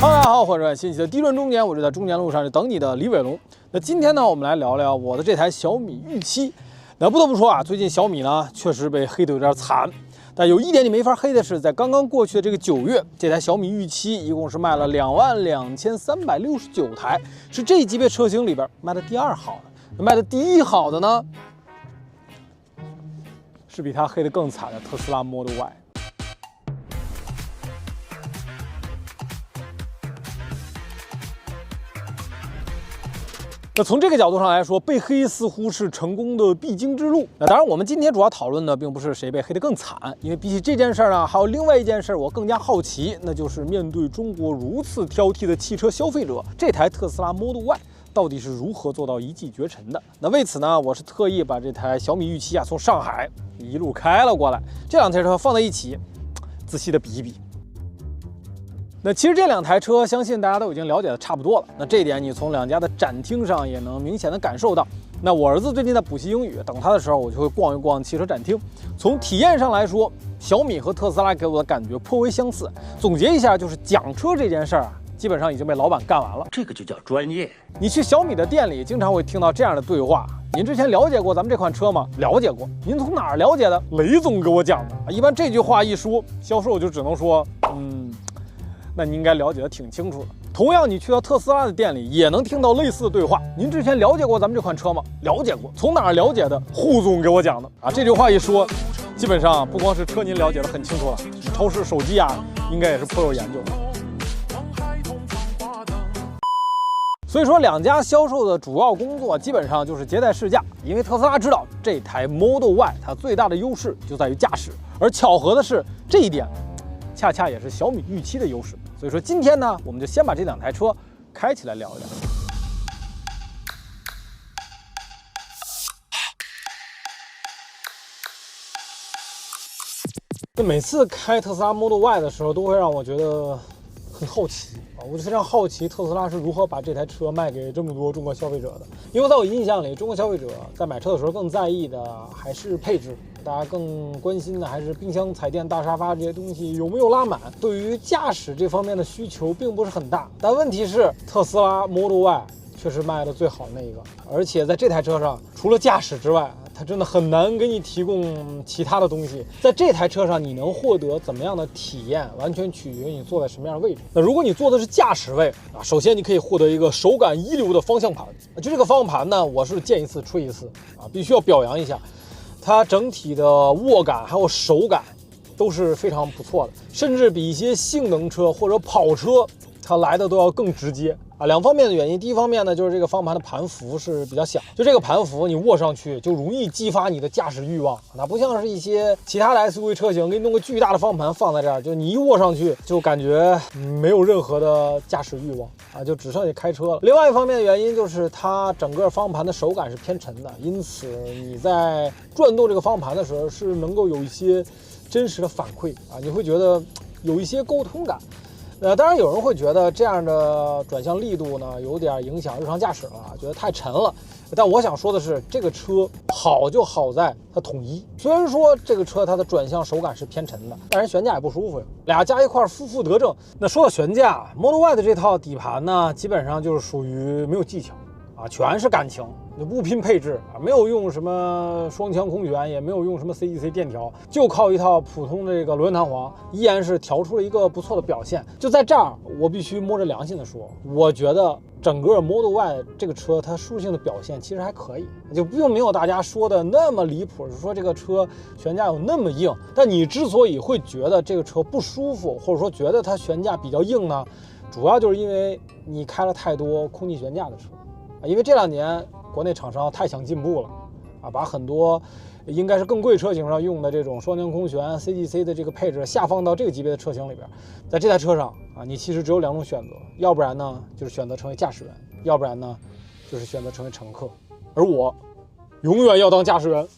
大家好，欢迎收看新一期的低论中年，我是在中年路上就等你的李伟龙。那今天呢，我们来聊聊我的这台小米预期。那不得不说啊，最近小米呢确实被黑得有点惨。但有一点你没法黑的是，在刚刚过去的这个9月，这台小米预期一共是卖了22369台，是这一级别车型里边卖的第2好的。卖的第1好的呢，是比它黑得更惨的特斯拉 Model Y。那从这个角度上来说，被黑似乎是成功的必经之路。那当然，我们今天主要讨论的并不是谁被黑得更惨，因为比起这件事儿呢，还有另外一件事我更加好奇，那就是面对中国如此挑剔的汽车消费者，这台特斯拉 Model Y 到底是如何做到一骑绝尘的？那为此呢，我是特意把这台小米预期从上海一路开了过来，这两台车放在一起，仔细的比一比。那其实这两台车，相信大家都已经了解的差不多了。那这一点你从两家的展厅上也能明显的感受到。那我儿子最近在补习英语，等他的时候我就会逛一逛汽车展厅。从体验上来说，小米和特斯拉给我的感觉颇为相似。总结一下，就是讲车这件事儿啊，基本上已经被老板干完了。这个就叫专业。你去小米的店里，经常会听到这样的对话：您之前了解过咱们这款车吗？了解过。您从哪儿了解的？雷总给我讲的。一般这句话一说，销售就只能说，那你应该了解的挺清楚的。同样，你去到特斯拉的店里，也能听到类似的对话。您之前了解过咱们这款车吗？了解过。从哪儿了解的？胡总给我讲的。这句话一说，基本上不光是车您了解的很清楚了，超市、手机啊，应该也是颇有研究的。所以说，两家销售的主要工作基本上就是接待试驾，因为特斯拉知道这台 Model Y 它最大的优势就在于驾驶，而巧合的是这一点，恰恰也是小米预期的优势。所以说今天呢，我们就先把这两台车开起来聊一聊。那每次开特斯拉 Model Y 的时候，都会让我觉得很好奇啊！我就非常好奇特斯拉是如何把这台车卖给这么多中国消费者的。因为在我印象里，中国消费者在买车的时候更在意的还是配置。大家更关心的还是冰箱、彩电、大沙发这些东西有没有拉满，对于驾驶这方面的需求并不是很大。但问题是，特斯拉 Model Y 却是卖的最好的那一个，而且在这台车上，除了驾驶之外，它真的很难给你提供其他的东西。在这台车上，你能获得怎么样的体验，完全取决于你坐在什么样的位置。那如果你坐的是驾驶位首先你可以获得一个手感一流的方向盘。就这个方向盘呢，我是见一次吹一次必须要表扬一下。它整体的握感还有手感都是非常不错的，甚至比一些性能车或者跑车它来的都要更直接两方面的原因。第一方面呢，就是这个方向盘的盘幅是比较小，就这个盘幅你握上去就容易激发你的驾驶欲望。那不像是一些其他的 SUV 车型，给你弄个巨大的方向盘放在这儿，就你一握上去就感觉没有任何的驾驶欲望就只剩下开车了。另外一方面的原因就是它整个方向盘的手感是偏沉的，因此你在转动这个方向盘的时候是能够有一些真实的反馈你会觉得有一些沟通感。当然有人会觉得这样的转向力度呢有点影响日常驾驶了，觉得太沉了。但我想说的是，这个车好就好在它统一。虽然说这个车它的转向手感是偏沉的，但是悬架也不舒服呀，俩加一块负负得正。那说到悬架 ，Model Y 的这套底盘呢，基本上就是属于没有技巧全是感情。就不拼配置没有用什么双腔空悬，也没有用什么 CDC 电调，就靠一套普通的这个轮弹簧，依然是调出了一个不错的表现。就在这儿，我必须摸着良心的说，我觉得整个 Model Y 这个车它舒适性的表现其实还可以，就并没有大家说的那么离谱，是说这个车悬架有那么硬。但你之所以会觉得这个车不舒服，或者说觉得它悬架比较硬呢，主要就是因为你开了太多空气悬架的车因为这2年国内厂商太想进步了把很多应该是更贵车型上用的这种双腔空悬 CDC 的这个配置下放到这个级别的车型里边。在这台车上你其实只有2种选择，要不然呢就是选择成为驾驶员，要不然呢就是选择成为乘客，而我永远要当驾驶员。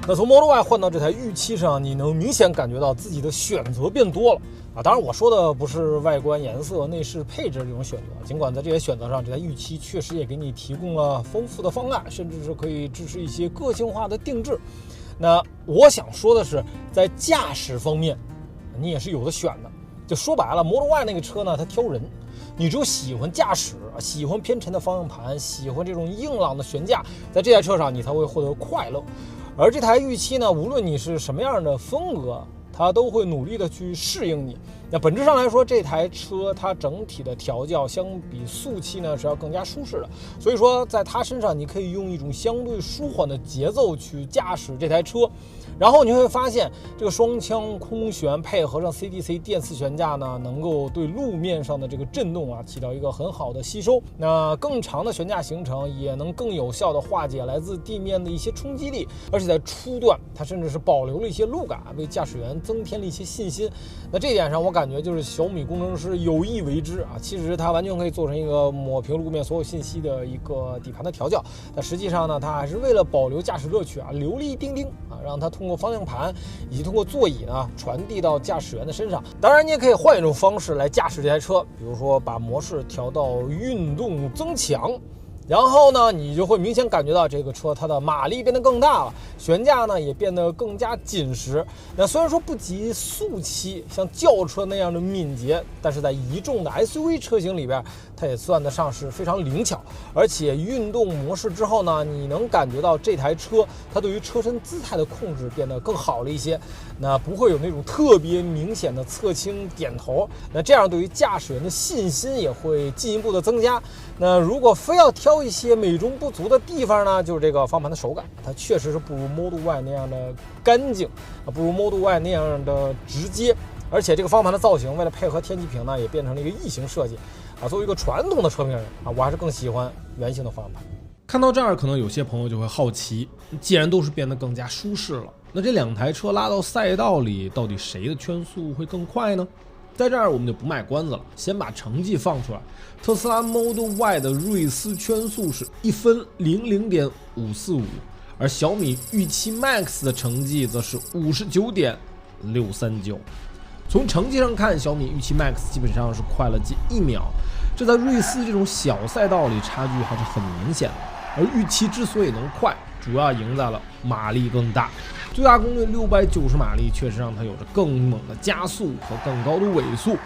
那从 Model Y 换到这台预期上，你能明显感觉到自己的选择变多了啊！当然，我说的不是外观、颜色、内饰、配置这种选择，尽管在这些选择上，这台预期确实也给你提供了丰富的方案，甚至是可以支持一些个性化的定制。那我想说的是，在驾驶方面，你也是有的选的。就说白了 ，Model Y 那个车呢，它挑人。你只有喜欢驾驶，喜欢偏沉的方向盘，喜欢这种硬朗的悬架，在这台车上你才会获得快乐。而这台预期呢，无论你是什么样的风格，它都会努力的去适应你。那本质上来说，这台车它整体的调教相比速七呢是要更加舒适的，所以说在它身上你可以用一种相对舒缓的节奏去驾驶这台车。然后你会发现，这个双腔空悬配合上 CDC 电磁悬架呢，能够对路面上的这个震动啊起到一个很好的吸收。那更长的悬架行程也能更有效的化解来自地面的一些冲击力，而且在初段它甚至是保留了一些路感，为驾驶员增添了一些信心。那这一点上，我感觉就是小米工程师有意为之啊。其实它完全可以做成一个抹平路面所有信息的一个底盘的调教，但实际上呢，它还是为了保留驾驶乐趣啊，流利丁丁啊，让它通过方向盘以及通过座椅呢传递到驾驶员的身上。当然，你也可以换一种方式来驾驶这台车，比如说把模式调到运动增强。然后呢，你就会明显感觉到这个车它的马力变得更大了，悬架呢也变得更加紧实。那虽然说不及速七像轿车那样的敏捷，但是在一众的 SUV 车型里边，它也算得上是非常灵巧。而且运动模式之后呢，你能感觉到这台车它对于车身姿态的控制变得更好了一些，那不会有那种特别明显的侧倾点头。那这样对于驾驶员的信心也会进一步的增加。那如果非要挑一些美中不足的地方呢，就是这个方向盘的手感，它确实是不如 Model Y 那样的干净啊，不如 Model Y 那样的直接。而且这个方向盘的造型，为了配合天气屏呢，也变成了一个异形设计啊。作为一个传统的车评人啊，我还是更喜欢圆形的方向盘。看到这儿，可能有些朋友就会好奇，既然都是变得更加舒适了，那这两台车拉到赛道里，到底谁的圈速会更快呢？在这儿我们就不卖关子了，先把成绩放出来。特斯拉 Model Y 的锐思圈速是1分00.545，而小米预期 Max 的成绩则是59.639。从成绩上看，小米预期 Max 基本上是快了近1秒，这在锐思这种小赛道里差距还是很明显的。而预期之所以能快，主要赢在了马力更大，最大功率690马力确实让它有着更猛的加速和更高的尾速。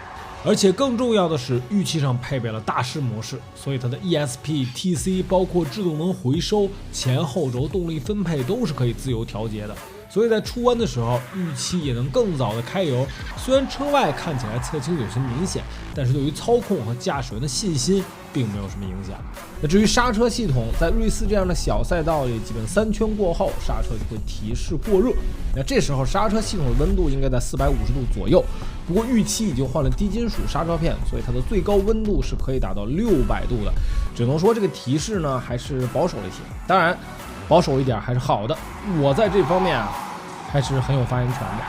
而且更重要的是，预期上配备了大师模式，所以它的 ESP、TC 包括制动能回收、前后轴动力分配都是可以自由调节的。所以在出弯的时候，预期也能更早的开油。虽然车外看起来侧倾有些明显，但是对于操控和驾驶员的信心并没有什么影响。那至于刹车系统，在锐思这样的小赛道里，基本3圈过后，刹车就会提示过热。那这时候刹车系统的温度应该在450度左右。不过预期已经换了低金属刹车片，所以它的最高温度是可以达到600度的。只能说这个提示呢还是保守了一些。当然，保守一点还是好的。我在这方面还是很有发言权的。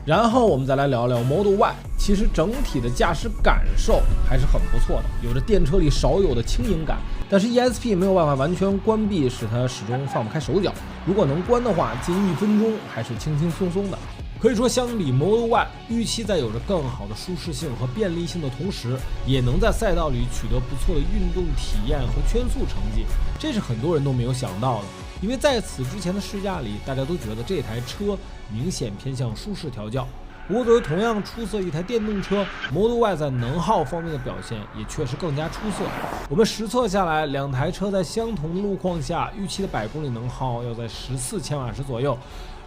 然后我们再来聊聊 Model Y， 其实整体的驾驶感受还是很不错的，有着电车里少有的轻盈感。但是 ESP 没有办法完全关闭，使它始终放不开手脚。如果能关的话，近1分钟还是轻轻松松的。可以说，相比 Model Y， 预期在有着更好的舒适性和便利性的同时，也能在赛道里取得不错的运动体验和圈速成绩，这是很多人都没有想到的。因为在此之前的试驾里，大家都觉得这台车明显偏向舒适调教。不过，作为同样出色一台电动车 ，Model Y 在能耗方面的表现也确实更加出色。我们实测下来，两台车在相同的路况下，预期的100公里能耗要在14千瓦时左右，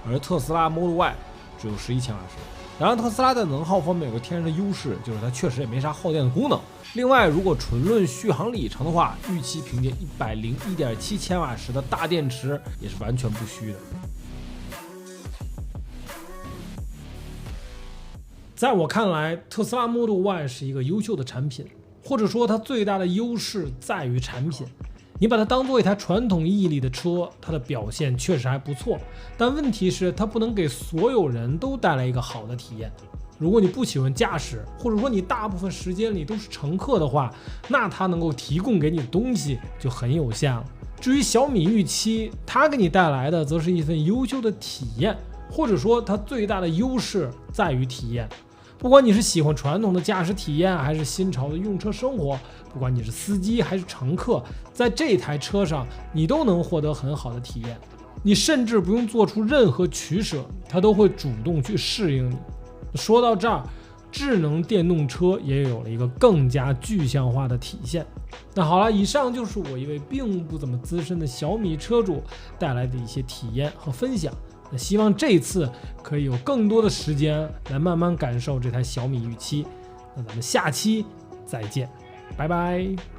而特斯拉 Model Y 只有11千瓦时。然而，特斯拉在能耗方面有个天然的优势，就是它确实也没啥耗电的功能。另外，如果纯论续航里程的话，预期凭借101.7千瓦时的大电池也是完全不虚的。在我看来，特斯拉 Model Y 是一个优秀的产品，或者说它最大的优势在于产品。你把它当做一台传统意义里的车，它的表现确实还不错，但问题是它不能给所有人都带来一个好的体验。如果你不喜欢驾驶，或者说你大部分时间里都是乘客的话，那它能够提供给你的东西就很有限了。至于小米预期，它给你带来的则是一份优秀的体验，或者说它最大的优势在于体验。不管你是喜欢传统的驾驶体验，还是新潮的用车生活，不管你是司机还是乘客，在这台车上你都能获得很好的体验。你甚至不用做出任何取舍，它都会主动去适应你。说到这儿，智能电动车也有了一个更加具象化的体现。那好了，以上就是我一位并不怎么资深的小米车主带来的一些体验和分享。那希望这次可以有更多的时间来慢慢感受这台小米预期。那咱们下期再见，拜拜。